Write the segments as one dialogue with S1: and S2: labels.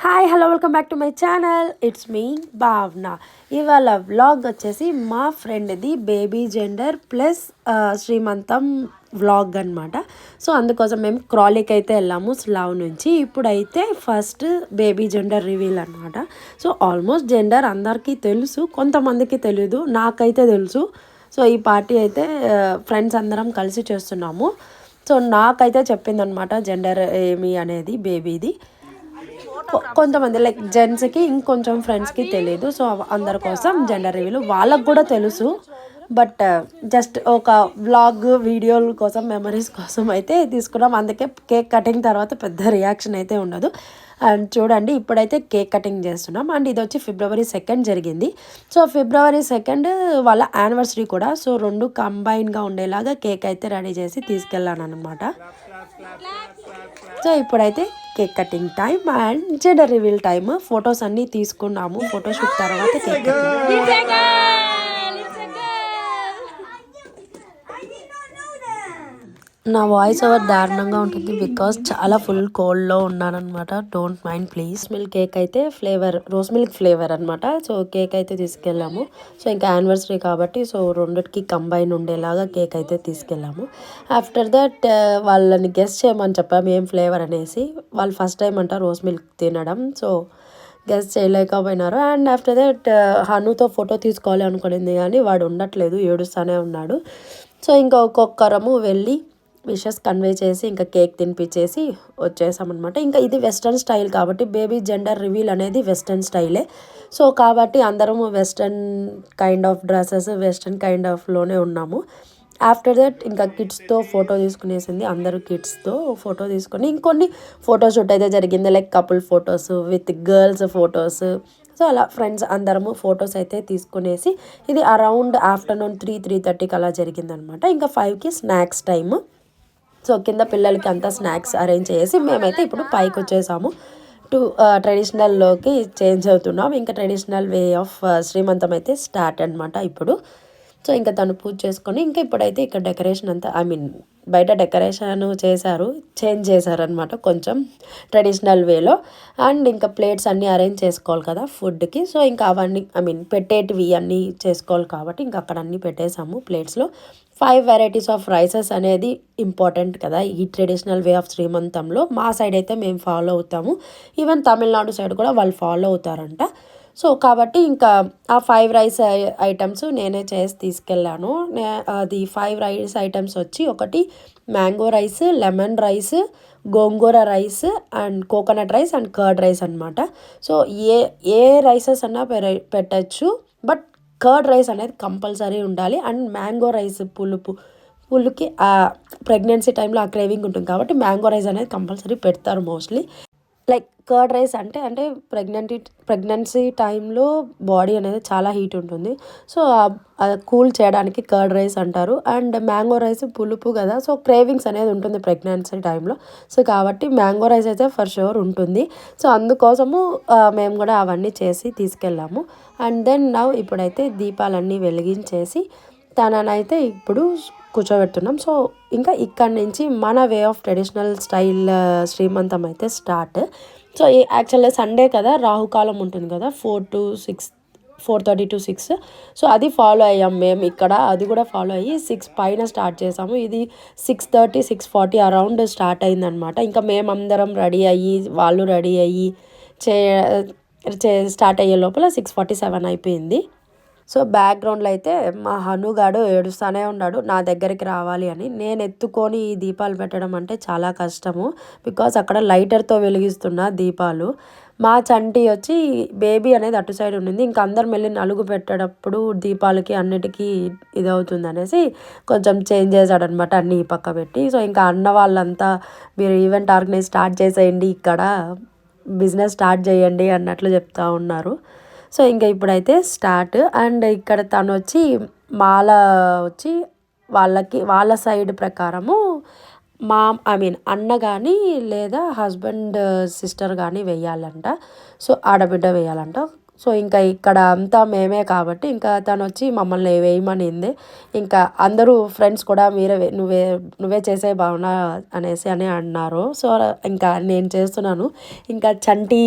S1: Hi hello welcome back to my channel. It's me భావన. ఇవాళ vlog వచ్చేసి మా ఫ్రెండ్ది బేబీ జెండర్ ప్లస్ శ్రీమంతం వ్లాగ్ అనమాట. సో అందుకోసం మేము క్రాలీకి అయితే వెళ్ళాము స్లావ్ నుంచి. ఇప్పుడైతే ఫస్ట్ బేబీ జెండర్ రివీల్ అనమాట. సో ఆల్మోస్ట్ జెండర్ అందరికీ తెలుసు, కొంతమందికి తెలియదు, నాకైతే తెలుసు. సో ఈ పార్టీ అయితే ఫ్రెండ్స్ అందరం కలిసి చేస్తున్నాము. సో నాకైతే చెప్పిందనమాట జెండర్ ఏమి అనేది బేబీది. కొంతమంది లైక్ జెంట్స్కి ఇంకొంచెం ఫ్రెండ్స్కి తెలియదు. సో అందరి కోసం జెండర్ రివీల్ వాళ్ళకు కూడా తెలుసు. బట్ జస్ట్ ఒక వ్లాగ్ వీడియోల కోసం మెమరీస్ కోసం అయితే తీసుకున్నాం. అందుకే కేక్ కటింగ్ తర్వాత పెద్ద రియాక్షన్ అయితే ఉండదు. అండ్ చూడండి ఇప్పుడైతే కేక్ కటింగ్ చేస్తున్నాం. అండ్ ఇది వచ్చి February 2 జరిగింది. సో February 2 వాళ్ళ యానివర్సరీ కూడా. సో రెండు కంబైన్గా ఉండేలాగా కేక్ అయితే రెడీ చేసి తీసుకెళ్ళాను అనమాట. సో ఇప్పుడైతే cake cutting time and gender reveal time. Photos అన్నీ తీసుకున్నాము. ఫోటోషూట్ తర్వాత కేక్ కటింగ్. నా వాయిస్ ఓవర్ దారుణంగా ఉంటుంది బికాస్ చాలా ఫుల్ కోల్డ్లో ఉన్నానమాట. Don't mind please. Milk cake అయితే ఫ్లేవర్ రోజ్ మిల్క్ ఫ్లేవర్ అనమాట. సో కేక్ అయితే తీసుకెళ్ళాము. సో ఇంకా యానివర్సరీ కాబట్టి సో రెండిటికి కంబైన్ ఉండేలాగా కేక్ అయితే తీసుకెళ్ళాము. ఆఫ్టర్ దట్ వాళ్ళని గెస్ట్ చేయమని చెప్పాము ఏం ఫ్లేవర్ అనేసి. వాళ్ళు ఫస్ట్ టైం అంట రోజ్ మిల్క్ తినడం. సో గెస్ట్ చేయలేకపోయినారు. అండ్ ఆఫ్టర్ దట్ హనుతో ఫోటో తీసుకోవాలి అనుకునింది కానీ వాడు ఉండట్లేదు, ఏడుస్తూనే ఉన్నాడు. సో ఇంకా ఒక్కొక్కరము వెళ్ళి విషెస్ కన్వే చేసి ఇంకా కేక్ తినిపించేసి వచ్చేసామన్నమాట. ఇంకా ఇది వెస్ట్రన్ స్టైల్ కాబట్టి బేబీ జెండర్ రివీల్ అనేది వెస్ట్రన్ స్టైలే. సో కాబట్టి అందరం western kind of dresses, western kind ఆఫ్లోనే ఉన్నాము. ఆఫ్టర్ దట్ ఇంకా కిడ్స్తో ఫోటో తీసుకునేసింది. అందరూ కిడ్స్తో ఫోటో తీసుకొని ఇంకొన్ని ఫోటోషూట్ అయితే జరిగింది. Like couple photos with girls photos. So అలా ఫ్రెండ్స్ అందరము ఫొటోస్ అయితే తీసుకునేసి ఇది అరౌండ్ ఆఫ్టర్నూన్ 3-3:30కి అలా జరిగిందనమాట. ఇంకా 5కి స్నాక్స్ టైము. సో కింద పిల్లలకి అంతా స్నాక్స్ అరేంజ్ చేసి మేమైతే ఇప్పుడు పైకి వచ్చేసాము. ట్రెడిషనల్లోకి చేంజ్ అవుతున్నాం. ఇంకా ట్రెడిషనల్ వే ఆఫ్ శ్రీమంతం అయితే స్టార్ట్ అనమాట ఇప్పుడు. సో ఇంకా తను పూజ చేసుకొని ఇంకా ఇప్పుడైతే ఇక్కడ డెకరేషన్ అంతా బయట డెకరేషన్ చేశారు, చేంజ్ చేశారనమాట కొంచెం ట్రెడిషనల్ వేలో. అండ్ ఇంకా ప్లేట్స్ అన్నీ అరేంజ్ చేసుకోవాలి కదా ఫుడ్కి. సో ఇంకా అవన్నీ పెట్టేటివి అన్నీ చేసుకోవాలి కాబట్టి ఇంకా అక్కడ అన్నీ పెట్టేసాము ప్లేట్స్లో. 5 వెరైటీస్ ఆఫ్ రైసెస్ అనేది ఇంపార్టెంట్ కదా ఈ ట్రెడిషనల్ వే ఆఫ్ శ్రీమంతంలో. మా సైడ్ అయితే మేము ఫాలో అవుతాము. ఈవెన్ తమిళనాడు సైడ్ కూడా వాళ్ళు ఫాలో అవుతారంట. సో కాబట్టి ఇంకా ఆ 5 రైస్ ఐటమ్స్ నేనే చేసి తీసుకెళ్ళాను. అది 5 రైస్ ఐటమ్స్ వచ్చి ఒకటి mango rice, lemon rice, gongura rice and coconut rice and curd rice అనమాట. సో ఏ రైసెస్ అన్నా పెట్టచ్చు. బట్ కర్డ్ రైస్ అనేది కంపల్సరీ ఉండాలి. అండ్ మ్యాంగో రైస్ పులుకి ప్రెగ్నెన్సీ టైంలో ఆ క్రేవింగ్ ఉంటుంది కాబట్టి మ్యాంగో రైస్ అనేది కంపల్సరీ పెడతారు మోస్ట్లీ. లైక్ కర్డ్ రైస్ అంటే ప్రెగ్నెన్సీ టైంలో బాడీ అనేది చాలా హీట్ ఉంటుంది. సో కూల్ చేయడానికి కర్డ్ రైస్ అంటారు. అండ్ మ్యాంగో రైస్ పులుపు కదా, సో క్రేవింగ్స్ అనేది ఉంటుంది ప్రెగ్నెన్సీ టైంలో. సో కాబట్టి మ్యాంగో రైస్ అయితే ఫర్ షూర్ ఉంటుంది. సో అందుకోసము మేము కూడా అవన్నీ చేసి తీసుకెళ్ళాము. అండ్ దెన్ ఇప్పుడైతే దీపాలన్నీ వెలిగించేసి తననైతే ఇప్పుడు కూర్చోబెడుతున్నాం. సో ఇంకా ఇక్కడ నుంచి మన వే ఆఫ్ ట్రెడిషనల్ స్టైల్ శ్రీమంతం అయితే స్టార్ట్. సో యాక్చువల్గా సండే కదా, రాహుకాలం ఉంటుంది కదా 4:30 to 6. సో అది ఫాలో అయ్యాం మేము ఇక్కడ. అది కూడా ఫాలో అయ్యి 6 పైన స్టార్ట్ చేసాము. ఇది 6:30, 6:40 అరౌండ్ స్టార్ట్ అయిందనమాట. ఇంకా మేమందరం రెడీ అయ్యి వాళ్ళు రెడీ అయ్యి స్టార్ట్ అయ్యే లోపల 6:47 అయిపోయింది. సో బ్యాక్గ్రౌండ్లో అయితే మా హనుగాడు ఏడుస్తూనే ఉన్నాడు నా దగ్గరికి రావాలి అని. నేను ఎత్తుకొని ఈ దీపాలు పెట్టడం అంటే చాలా కష్టము బికాస్ అక్కడ లైటర్తో వెలిగిస్తున్న దీపాలు. మా చంటి వచ్చి బేబీ అనేది అటు సైడ్ ఉండింది. ఇంకా అందరం వెళ్ళి నలుగు పెట్టేటప్పుడు దీపాలకి అన్నిటికీ ఇదవుతుంది అనేసి కొంచెం చేంజ్ చేశాడనమాట అన్నీ ఈ పక్క పెట్టి. సో ఇంకా అన్న వాళ్ళంతా మీరు ఈవెంట్ ఆర్గనైజ్ స్టార్ట్ చేసేయండి, ఇక్కడ బిజినెస్ స్టార్ట్ చేయండి అన్నట్లు చెప్తా ఉన్నారు. సో ఇంకా ఇప్పుడైతే స్టార్ట్. అండ్ ఇక్కడ తను వచ్చి మాల వచ్చి వాళ్ళ సైడ్ ప్రకారము అన్న కానీ లేదా హస్బెండ్ సిస్టర్ కానీ వేయాలంట. సో ఆడబిడ్డ వేయాలంట. సో ఇంకా ఇక్కడ అంతా మేమే కాబట్టి ఇంకా తను వచ్చి మమ్మల్ని వేయమనింది. ఇంకా అందరూ ఫ్రెండ్స్ కూడా నువ్వే చేసే భావన అని అన్నారు. సో ఇంకా నేను చేస్తున్నాను. ఇంకా చంటి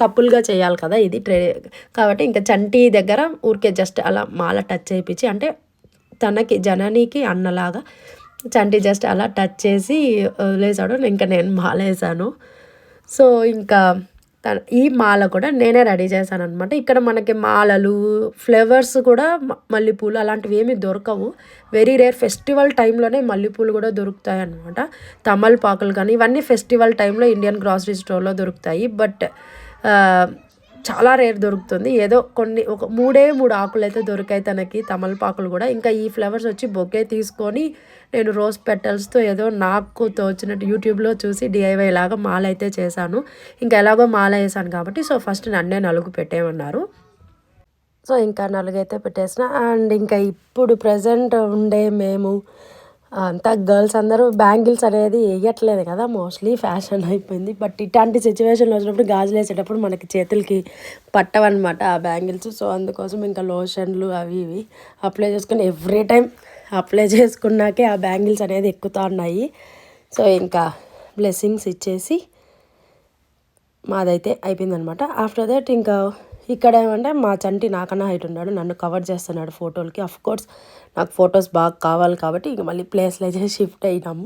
S1: కపుల్గా చేయాలి కదా ఇది కాబట్టి ఇంకా చంటి దగ్గర ఊరికే జస్ట్ అలా మాల టచ్ చేయించి, అంటే తనకి జననికి అన్నలాగా చంటి జస్ట్ అలా టచ్ చేసి వదిలేసాడు. ఇంకా నేను మాల వేసాను. సో ఇంకా ఈ మాల కూడా నేనే రెడీ చేశాను అనమాట. ఇక్కడ మనకి మాలలు, ఫ్లవర్స్ కూడా మల్లెపూలు అలాంటివి ఏమీ దొరకవు. Very rare. ఫెస్టివల్ టైంలోనే మల్లెపూలు కూడా దొరుకుతాయి అనమాట. తమలపాకులు కానీ ఇవన్నీ ఫెస్టివల్ టైంలో ఇండియన్ గ్రాసరీ స్టోర్లో దొరుకుతాయి. బట్ చాలా రేర్ దొరుకుతుంది. ఏదో కొన్ని ఒక 3 ఆకులు అయితే దొరికాయి తనకి, తమలపాకులు కూడా. ఇంకా ఈ ఫ్లవర్స్ వచ్చి బొకే తీసుకొని నేను రోజ్ పెటల్స్తో ఏదో నాకు తోచినట్టు యూట్యూబ్లో చూసి DIY లాగా మాల అయితే చేశాను. ఇంకా ఎలాగో మాల వేసాను కాబట్టి సో ఫస్ట్ నన్నే నలుగు పెట్టేమన్నారు. సో ఇంకా నలుగైతే పెట్టేసిన. అండ్ ఇంకా ఇప్పుడు ప్రజెంట్ ఉండే మేము అంతా గర్ల్స్ అందరూ బ్యాంగిల్స్ అనేది వేయట్లేదు కదా, మోస్ట్లీ ఫ్యాషన్ అయిపోయింది. బట్ ఇట్లాంటి సిచ్యువేషన్లో వచ్చినప్పుడు గాజులు వేసేటప్పుడు మనకి చేతులకి పట్టవన్నమాట ఆ బ్యాంగిల్స్. సో అందుకోసం ఇంకా లోషన్లు అవి ఇవి అప్లై చేసుకుని ఎవ్రీ టైం అప్లై చేసుకున్నాకే ఆ బ్యాంగిల్స్ అనేది ఎక్కుతూ ఉన్నాయి. సో ఇంకా బ్లెస్సింగ్స్ ఇచ్చేసి మాదైతే అయిపోయిందనమాట. ఆఫ్టర్ దట్ ఇంకా ఇక్కడ ఏమంటే మా చంటి నాకన్నా హైట్ ఉన్నాడు, నన్ను కవర్ చేస్తున్నాడు ఫోటోలకి. కోర్స్ నాకు ఫొటోస్ బాగా కావాలి కాబట్టి ఇంక మళ్ళీ ప్లేస్లో అయితే షిఫ్ట్ అయినాము.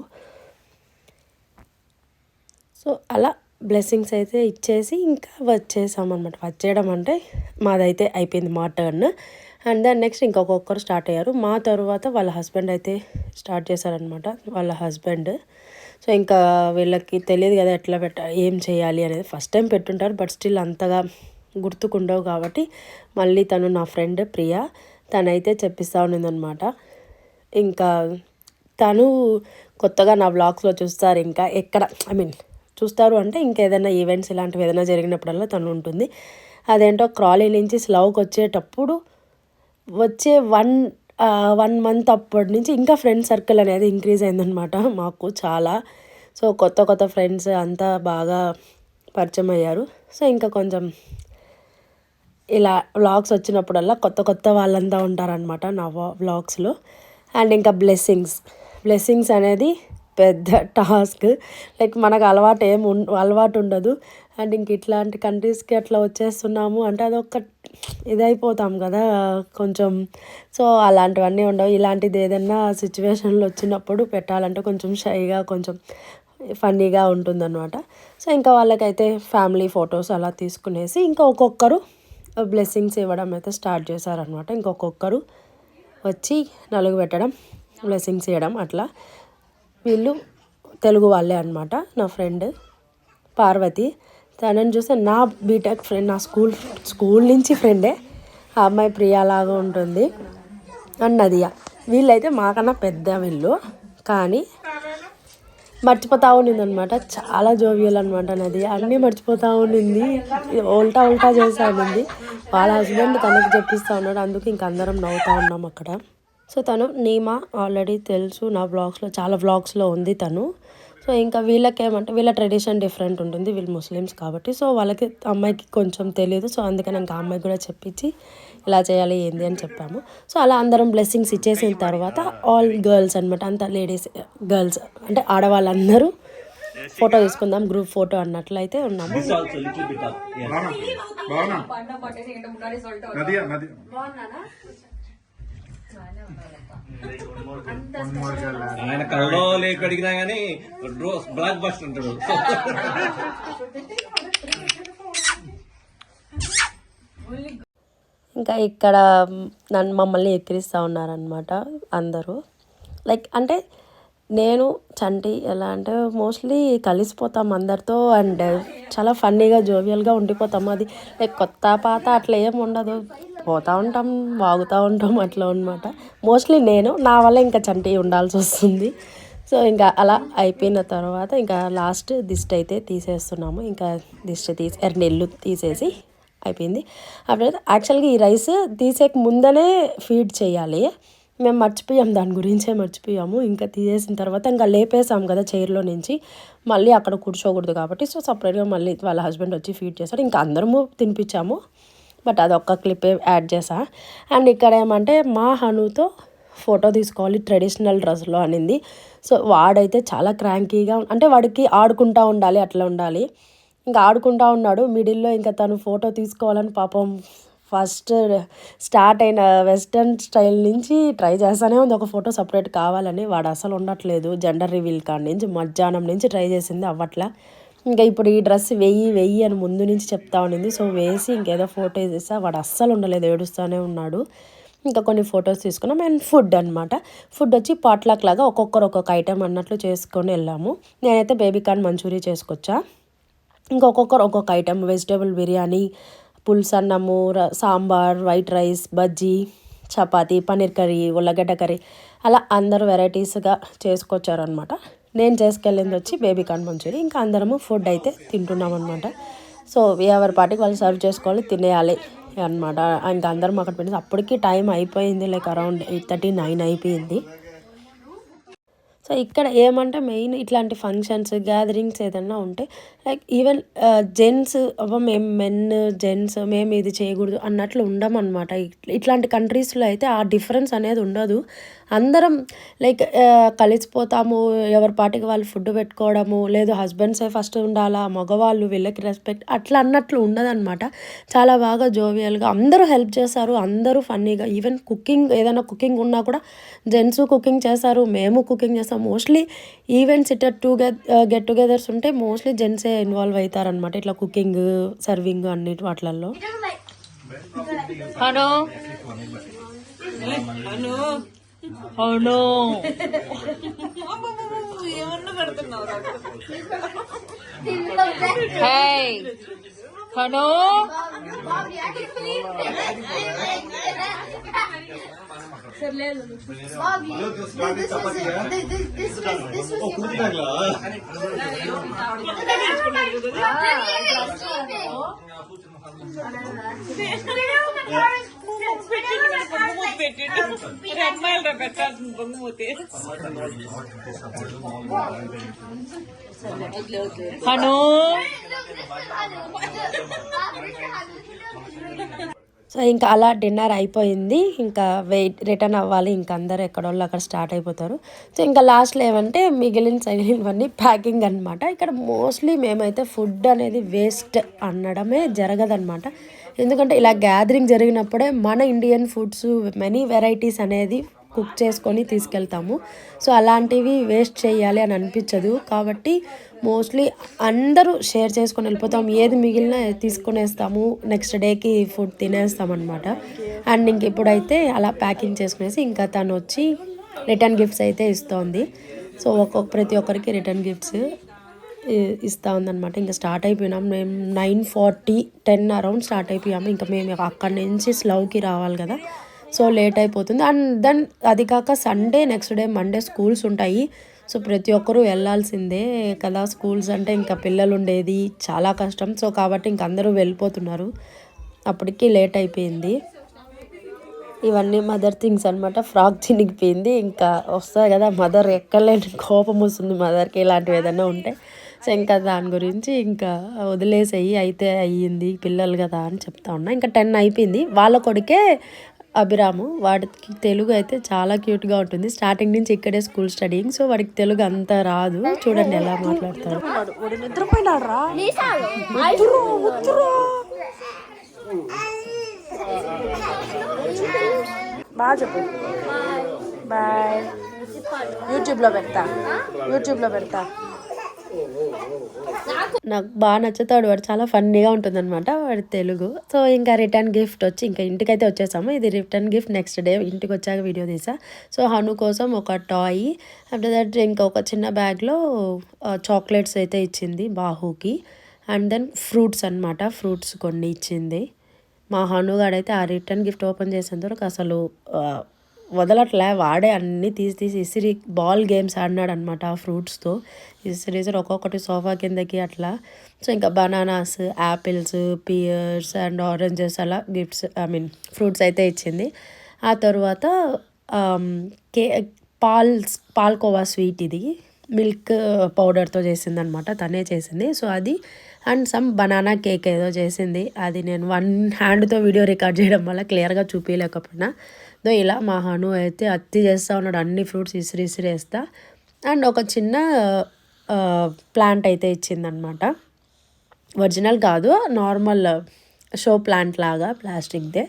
S1: సో అలా బ్లెస్సింగ్స్ అయితే ఇచ్చేసి ఇంకా వచ్చేసామన్నమాట. వచ్చేయడం అంటే మాదైతే అయిపోయింది, మా టర్న్. అండ్ దెన్ నెక్స్ట్ ఇంకొకరు స్టార్ట్ అయ్యారు. మా తర్వాత వాళ్ళ హస్బెండ్ అయితే స్టార్ట్ చేశారనమాట, వాళ్ళ హస్బెండ్. సో ఇంకా వీళ్ళకి తెలియదు కదా ఎట్లా ఏం చేయాలి అనేది. ఫస్ట్ టైం పెట్టుంటారు బట్ స్టిల్ అంతగా గుర్తుకుండవు కాబట్టి మళ్ళీ తను నా ఫ్రెండ్ ప్రియా, తనైతే చెప్పిస్తూ ఉన్నదనమాట. ఇంకా తను కొత్తగా నా వ్లాగ్స్లో చూస్తారు. ఇంకా ఎక్కడ చూస్తారు అంటే ఇంకేదైనా ఈవెంట్స్ ఇలాంటివి ఏదైనా జరిగినప్పుడల్లా తను ఉంటుంది. అదేంటో క్రాలీ నుంచి స్లవ్కి వచ్చేటప్పుడు వచ్చే 1 మంత్ అప్పటి నుంచి ఇంకా ఫ్రెండ్ సర్కిల్ అనేది ఇంక్రీజ్ అయిందనమాట మాకు చాలా. సో కొత్త ఫ్రెండ్స్ అంతా బాగా పరిచయం అయ్యారు. సో ఇంకా కొంచెం ఇలా వ్లాగ్స్ వచ్చినప్పుడల్లా కొత్త వాళ్ళంతా ఉంటారనమాట నా వ్లాగ్స్లో. అండ్ ఇంకా బ్లెస్సింగ్స్ అనేది పెద్ద టాస్క్. లైక్ మనకు అలవాటు ఉండదు. అండ్ ఇంక ఇట్లాంటి కంట్రీస్కి అట్లా వచ్చేస్తున్నాము అంటే అదొక ఇదైపోతాం కదా కొంచెం. సో అలాంటివన్నీ ఉండవు. ఇలాంటిది ఏదైనా సిచ్యువేషన్లో వచ్చినప్పుడు పెట్టాలంటే కొంచెం షైగా, కొంచెం ఫన్నీగా ఉంటుందన్నమాట. సో ఇంకా వాళ్ళకైతే ఫ్యామిలీ ఫొటోస్ అలా తీసుకునేసి ఇంకా ఒక్కొక్కరు బ్లెస్సింగ్స్ ఇవ్వడం అయితే స్టార్ట్ చేశారనమాట. ఇంకొకరు వచ్చి నలుగు పెట్టడం, బ్లెస్సింగ్స్ ఇవ్వడం అట్లా. వీళ్ళు తెలుగు వాళ్ళే అనమాట. నా ఫ్రెండ్ పార్వతి, తనని చూస్తే నా బీటెక్ ఫ్రెండ్, నా స్కూల్ నుంచి ఫ్రెండే. ఆ అమ్మాయి ప్రియాలాగా ఉంటుంది. అండ్ నదియా, వీళ్ళైతే మాకన్నా పెద్ద వీళ్ళు, కానీ మర్చిపోతూ ఉన్నిందనమాట. చాలా జోవియల్ అనమాట నది, అన్నీ మర్చిపోతూ ఉన్నింది, ఉల్టా చేస్తూ ఉన్నింది. వాళ్ళ హస్బెండ్ తనకి చెప్పిస్తూ ఉన్నాడు, అందుకు ఇంక అందరం నవ్వుతూ ఉన్నాం అక్కడ. సో తను నీమా ఆల్రెడీ తెలుసు, నా చాలా వ్లాగ్స్లో ఉంది తను. సో ఇంకా వీళ్ళకేమంటే వీళ్ళ ట్రెడిషన్ డిఫరెంట్ ఉంటుంది, వీళ్ళు ముస్లిమ్స్ కాబట్టి. సో వాళ్ళకి అమ్మాయికి కొంచెం తెలియదు. సో అందుకని ఇంకా అమ్మాయికి కూడా చెప్పించి ఇలా చేయాలి ఏంది అని చెప్పాము. సో అలా అందరం బ్లెస్సింగ్స్ ఇచ్చేసిన తర్వాత ఆల్ గర్ల్స్ అనమాట, అంతా లేడీస్ గర్ల్స్ అంటే ఆడవాళ్ళందరూ ఫోటో తీసుకుందాం, గ్రూప్ ఫోటో అన్నట్లయితే ఉన్నాము.
S2: ఆయన కళ్ళలో లేక అడిగినా కానీ బ్లాక్ బస్ట్ ఉంటాడు.
S1: ఇంకా ఇక్కడ మమ్మల్ని ఎక్కిరిస్తూ ఉన్నారనమాట అందరూ. లైక్ అంటే నేను చంటి ఎలా అంటే మోస్ట్లీ కలిసిపోతాం అందరితో అండ్ చాలా ఫన్నీగా జోవియల్గా ఉండిపోతాం. అది లైక్ కొత్త పాత అట్లా ఏం ఉండదు, పోతూ ఉంటాం, వాగుతూ ఉంటాం అట్లా అనమాట. మోస్ట్లీ నా వల్ల ఇంకా చంటి ఉండాల్సి వస్తుంది. సో ఇంకా అలా అయిపోయిన తర్వాత ఇంకా లాస్ట్ దిష్టి అయితే తీసేస్తున్నాము. ఇంకా దిష్టి నెల్లు తీసేసి అయిపోయింది. అప్పుడు యాక్చువల్గా ఈ రైస్ తీసేక ముందనే ఫీడ్ చేయాలి, మేము మర్చిపోయాము, దాని గురించే మర్చిపోయాము. ఇంకా తీసేసిన తర్వాత ఇంకా లేపేసాం కదా చైర్లో నుంచి, మళ్ళీ అక్కడ కూర్చోకూడదు కాబట్టి సో సపరేట్గా మళ్ళీ వాళ్ళ హస్బెండ్ వచ్చి ఫీడ్ చేశారు. ఇంకా అందరము తినిపించాము. బట్ అదొక్క క్లిప్ యాడ్ చేసా. అండ్ ఇక్కడ ఏమంటే మా హనుతో ఫోటో తీసుకోవాలి ట్రెడిషనల్ డ్రెస్లో అనింది. సో వాడైతే చాలా క్రాంకీగా, అంటే వాడికి ఆడుకుంటూ ఉండాలి, అట్లా ఉండాలి. ఇంకా ఆడుకుంటా ఉన్నాడు మిడిల్లో. ఇంకా తను ఫోటో తీసుకోవాలని పాపం ఫస్ట్ స్టార్ట్ అయిన వెస్టర్న్ స్టైల్ నుంచి ట్రై చేస్తూనే ఉంది ఒక ఫోటో సపరేట్ కావాలని. వాడు అసలు ఉండట్లేదు. జెండర్ రివీల్ కాడి నుంచి మధ్యాహ్నం నుంచి ట్రై చేసింది, అవ్వట్లా. ఇంకా ఇప్పుడు ఈ డ్రెస్ వెయ్యి అని ముందు నుంచి చెప్తా ఉండింది. సో వేసి ఇంకేదో ఫోటో వేసేసా. వాడు అస్సలు ఉండలేదు, ఏడుస్తూనే ఉన్నాడు. ఇంకా కొన్ని ఫొటోస్ తీసుకున్నాం. అండ్ ఫుడ్ అనమాట. ఫుడ్ వచ్చి పాట్లాక్ లాగా ఒక్కొక్కరు ఒక్కొక్క ఐటెం అన్నట్లు చేసుకొని వెళ్ళాము. నేనైతే బేబీకార్న్ మంచూరియా చేసుకొచ్చా. ఇంకా ఒక్కొక్కరు ఒక్కొక్క ఐటెం, వెజిటేబుల్ బిర్యానీ, పులుసన్నము, sambar, white rice, bajji, chapati, paneer curry, ఉల్లగడ్డ కర్రీ, అలా అందరూ వెరైటీస్గా చేసుకొచ్చారనమాట. నేను చేసుకెళ్ళింది వచ్చి బేబీకార్న్ మంచూరియా. ఇంకా అందరము ఫుడ్ అయితే తింటున్నాం అనమాట. సో ఎవరి పాటికి వాళ్ళు సర్వ్ చేసుకోవాలి, తినేయాలి అనమాట. ఇంకా అందరం అక్కడ పెట్టేసి అప్పటికి టైం అయిపోయింది, లైక్ అరౌండ్ 8:30, 9 అయిపోయింది. సో ఇక్కడ ఏమంటే మెయిన్ ఇట్లాంటి ఫంక్షన్స్, గ్యాదరింగ్స్ ఏదన్నా ఉంటే లైక్ ఈవెన్ జెంట్స్ మేము మెన్ జెంట్స్ మేము ఇది చేయకూడదు అన్నట్లు ఉండమన్నమాట. ఇట్లాంటి కంట్రీస్లో అయితే ఆ డిఫరెన్స్ అనేది ఉండదు. అందరం లైక్ కలిసిపోతాము, ఎవరి పాటికి వాళ్ళు ఫుడ్ పెట్టుకోవడము, లేదు హస్బెండ్సే ఫస్ట్ ఉండాలా, మగవాళ్ళు వీళ్ళకి రెస్పెక్ట్ అట్లా అన్నట్లు ఉండదన్నమాట. చాలా బాగా జోవియల్గా అందరూ హెల్ప్ చేస్తారు, అందరూ ఫన్నీగా. ఈవెన్ కుకింగ్ ఏదైనా కుకింగ్ ఉన్నా కూడా జెంట్స్ కుకింగ్ చేస్తారు, మేము కుకింగ్ చేస్తాం. మోస్ట్లీ ఈవెంట్స్ ఇట్లా గెట్ టుగెదర్స్ ఉంటే మోస్ట్లీ జెంట్సే ఇన్వాల్వ్ అవుతారనమాట, ఇట్లా కుకింగ్, సర్వింగ్ అన్నిటి వాటిలలో. సో ఇంకా అలా డిన్నర్ అయిపోయింది. ఇంకా రిటర్న్ అవ్వాలి. ఇంకా అందరు ఎక్కడోళ్ళు అక్కడ స్టార్ట్ అయిపోతారు. సో ఇంకా లాస్ట్లో ఏమంటే మిగిలినవన్నీ ప్యాకింగ్ అనమాట. ఇక్కడ మోస్ట్లీ మేమైతే ఫుడ్ అనేది వేస్ట్ అనడమే జరగదనమాట. ఎందుకంటే ఇలా గ్యాదరింగ్ జరిగినప్పుడే మన ఇండియన్ ఫుడ్స్ మెనీ వెరైటీస్ అనేది కుక్ చేసుకొని తీసుకెళ్తాము. సో అలాంటివి వేస్ట్ చేయాలి అని అనిపించదు. కాబట్టి మోస్ట్లీ అందరూ షేర్ చేసుకొని వెళ్ళిపోతాం. ఏది మిగిలినా తీసుకునేస్తాము, నెక్స్ట్ డేకి ఫుడ్ తినేస్తామన్నమాట. అండ్ ఇంక ఇప్పుడైతే అలా ప్యాకింగ్ చేసుకునేసి ఇంకా తను వచ్చి రిటర్న్ గిఫ్ట్స్ అయితే ఇస్తోంది. సో ప్రతి ఒక్కరికి రిటర్న్ గిఫ్ట్స్ ఇస్తూ ఉందన్నమాట. ఇంకా స్టార్ట్ అయిపోయినాం మేము 9:40, 10 అరౌండ్ స్టార్ట్ అయిపోయాము. ఇంకా మేము అక్కడి నుంచి స్లవ్కి రావాలి కదా, సో లేట్ అయిపోతుంది. అండ్ దెన్ అది కాక Sunday, next day Monday schools ఉంటాయి. సో ప్రతి ఒక్కరూ వెళ్ళాల్సిందే కదా, స్కూల్స్ అంటే ఇంకా పిల్లలు ఉండేది చాలా కష్టం. సో కాబట్టి ఇంక అందరూ వెళ్ళిపోతున్నారు, అప్పటికి లేట్ అయిపోయింది. ఇవన్నీ మదర్ థింగ్స్ అనమాట. ఫ్రాక్ చినిగిపోయింది, ఇంకా వస్తుంది కదా మదర్, ఎక్కలేని కోపం వస్తుంది మదర్కి ఇలాంటివి ఏదైనా ఉంటే. సో ఇంకా దాని గురించి ఇంకా వదిలేసేయి, అయితే అయ్యింది పిల్లలు కదా అని చెప్తా ఉన్నా. ఇంకా 10 అయిపోయింది. వాళ్ళ కొడుకే అభిరాము, వాడికి తెలుగు అయితే చాలా క్యూట్గా ఉంటుంది. స్టార్టింగ్ నుంచి ఇక్కడే స్కూల్ స్టడీయింగ్. సో వాడికి తెలుగు అంతా రాదు, చూడండి ఎలా మాట్లాడతాడు. వాడు నిద్రపోయినాడు రా. బాగా చెప్పు బాయ్. యూట్యూబ్లో పెడతా. నాకు బాగా నచ్చుతాడు వాడు, చాలా ఫన్నీగా ఉంటుంది అనమాట వాడి తెలుగు. సో ఇంకా రిటర్న్ గిఫ్ట్ వచ్చి ఇంకా ఇంటికైతే వచ్చేసాము. ఇది రిటర్న్ గిఫ్ట్ నెక్స్ట్ డే ఇంటికి వచ్చాక వీడియో తీసా. సో హను కోసం ఒక టాయ్, ఆఫ్టర్ దట్ ఇంకా ఒక చిన్న బ్యాగ్లో చాక్లెట్స్ అయితే ఇచ్చింది బాహుకి. అండ్ దెన్ ఫ్రూట్స్ అనమాట, ఫ్రూట్స్ కొన్ని ఇచ్చింది. మా హనుగాడైతే ఆ రిటర్న్ గిఫ్ట్ ఓపెన్ చేసేంత వరకు అసలు వదలట్లే, వాడే అన్నీ తీసి ఇసిరి బాల్ గేమ్స్ ఆడినాడు అనమాట ఆ ఫ్రూట్స్తో. ఇసిరి ఒక్కొక్కటి సోఫా కిందకి అట్లా. సో ఇంకా bananas, apples, pears and oranges అలా గిఫ్ట్స్ ఫ్రూట్స్ అయితే ఇచ్చింది. ఆ తర్వాత పాల్కోవా స్వీట్, ఇది మిల్క్ పౌడర్తో చేసింది అనమాట, తనే చేసింది. సో అది అండ్ సమ్ బనానా కేక్ ఏదో చేసింది. అది నేను 1 హ్యాండ్తో వీడియో రికార్డ్ చేయడం వల్ల క్లియర్గా చూపించలేకపోయినా. ఇలా మా హను అయితే అత్తి చేస్తూ ఉన్నాడు, అన్ని ఫ్రూట్స్ ఇసిరి వేస్తా. అండ్ ఒక చిన్న ప్లాంట్ అయితే ఇచ్చిందనమాట. ఒరిజినల్ కాదు, నార్మల్ షో ప్లాంట్ లాగా ప్లాస్టిక్దే.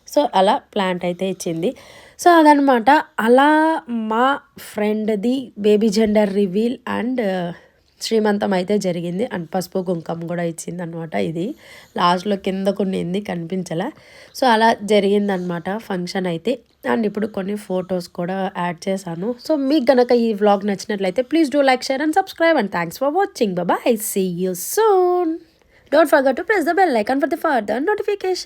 S1: సో అలా ప్లాంట్ అయితే ఇచ్చింది. సో అదనమాట. అలా మా ఫ్రెండ్ది బేబీ జెండర్ రివీల్ అండ్ శ్రీమంతం అయితే జరిగింది. అండ్ పసుపు కుంకం కూడా ఇచ్చింది అనమాట. ఇది లాస్ట్లో కింద కొన్ని కనిపించలే. సో అలా జరిగిందనమాట ఫంక్షన్ అయితే. అండ్ ఇప్పుడు కొన్ని ఫొటోస్ కూడా యాడ్ చేశాను. సో మీకు గనక ఈ వ్లాగ్ నచ్చినట్లయితే please do like, share and subscribe. And thanks for watching. Bye. See you soon. Don't forget to press the bell icon for the further notification.